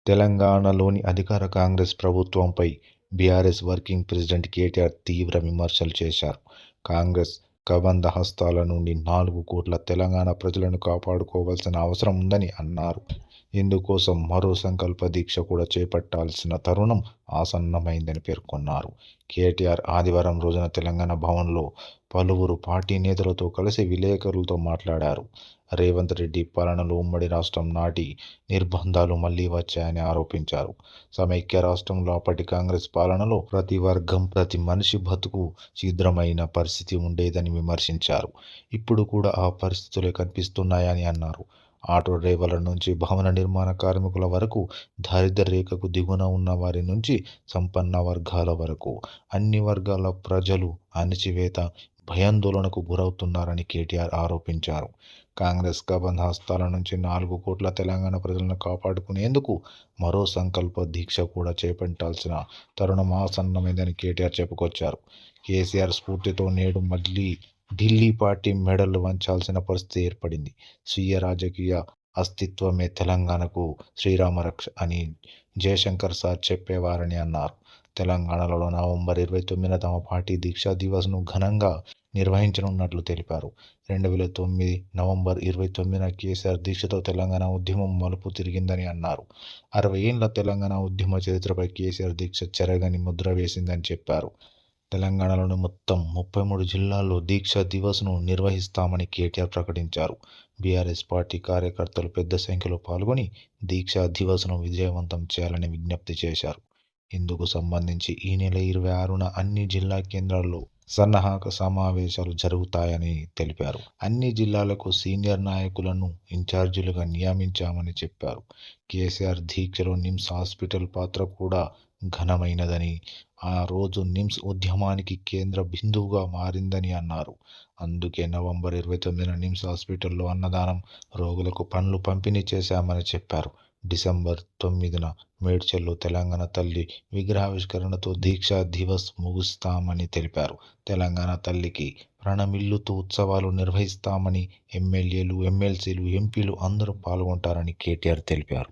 తెలంగాణలోని అధికార కాంగ్రెస్ ప్రభుత్వంపై బీఆర్ఎస్ వర్కింగ్ ప్రెసిడెంట్ కేటీఆర్ తీవ్ర విమర్శలు చేశారు. కాంగ్రెస్ కబంధ హస్తాల నుండి 4 కోట్ల తెలంగాణ ప్రజలను కాపాడుకోవాల్సిన అవసరం ఉందని అన్నారు. ఇందుకోసం మరో సంకల్ప దీక్ష కూడా చేపట్టాల్సిన తరుణం ఆసన్నమైందని పేర్కొన్నారు. కేటీఆర్ ఆదివారం రోజున తెలంగాణ భవన్లో పలువురు పార్టీ నేతలతో కలిసి విలేకరులతో మాట్లాడారు. రేవంత్ రెడ్డి పాలనలో ఉమ్మడి రాష్ట్రం నాటి నిర్బంధాలు మళ్లీ వచ్చాయని ఆరోపించారు. సమైక్య రాష్ట్రంలో అప్పటి కాంగ్రెస్ పాలనలో ప్రతి వర్గం, ప్రతి మనిషి బతుకు ఛిద్రమైన పరిస్థితి ఉండేదని విమర్శించారు. ఇప్పుడు కూడా ఆ పరిస్థితులే కనిపిస్తున్నాయని అన్నారు. ఆటో డ్రైవర్ల నుంచి భవన నిర్మాణ కార్మికుల వరకు, దారిద్ర్య రేఖకు దిగువన ఉన్న వారి నుంచి సంపన్న వర్గాల వరకు అన్ని వర్గాల ప్రజలు అణచివేత, భయాందోళనకు గురవుతున్నారని కేటీఆర్ ఆరోపించారు. కాంగ్రెస్ కబంధ హస్తాల నుంచి 4 కోట్ల తెలంగాణ ప్రజలను కాపాడుకునేందుకు మరో సంకల్ప దీక్ష కూడా చేపట్టాల్సిన తరుణం ఆసన్నమైందని కేటీఆర్ చెప్పుకొచ్చారు. కేసీఆర్ స్ఫూర్తితో నేడు మళ్లీ ఢిల్లీ పార్టీ మెడలు వంచాల్సిన పరిస్థితి ఏర్పడింది. స్వీయ రాజకీయ అస్తిత్వమే తెలంగాణకు శ్రీరామరక్ష అని జయశంకర్ సార్ చెప్పేవారని అన్నారు. తెలంగాణలో నవంబర్ 29న తమ పార్టీ దీక్షా దివస్ను ఘనంగా నిర్వహించనున్నట్లు తెలిపారు. 2009 నవంబర్ 29న కేసీఆర్ దీక్షతో తెలంగాణ ఉద్యమం మలుపు తిరిగిందని అన్నారు. 60 ఏళ్ల తెలంగాణ ఉద్యమ చరిత్రపై కేసీఆర్ దీక్ష చెరగని ముద్ర వేసిందని చెప్పారు. తెలంగాణలోని మొత్తం 33 జిల్లాల్లో దీక్షా దివస్ను నిర్వహిస్తామని కేటీఆర్ ప్రకటించారు. బీఆర్ఎస్ పార్టీ కార్యకర్తలు పెద్ద సంఖ్యలో పాల్గొని దీక్షా దివస్ను విజయవంతం చేయాలని విజ్ఞప్తి చేశారు. ఇందుకు సంబంధించి ఈ నెల 26న అన్ని జిల్లా కేంద్రాల్లో సన్నాహక సమావేశాలు జరుగుతాయని తెలిపారు. అన్ని జిల్లాలకు సీనియర్ నాయకులను ఇన్ఛార్జీలుగా నియమించామని చెప్పారు. కేసీఆర్ దీక్షలో నిమ్స్ హాస్పిటల్ పాత్ర కూడా ఘనమైనదని, ఆ రోజు నిమ్స్ ఉద్యమానికి కేంద్ర బిందువుగా మారిందని అన్నారు. అందుకే నవంబర్ 29న నిమ్స్ హాస్పిటల్లో అన్నదానం, రోగులకు పండ్లు పంపిణీ చేశామని చెప్పారు. డిసెంబర్ 9న మేడ్చల్లో తెలంగాణ తల్లి విగ్రహావిష్కరణతో దీక్షా దివస్ ముగుస్తామని తెలిపారు. తెలంగాణ తల్లికి ప్రణమిల్లుతూ ఉత్సవాలు నిర్వహిస్తామని ఎమ్మెల్యేలు, ఎమ్మెల్సీలు, ఎంపీలు అందరూ పాల్గొంటారని కేటీఆర్ తెలిపారు.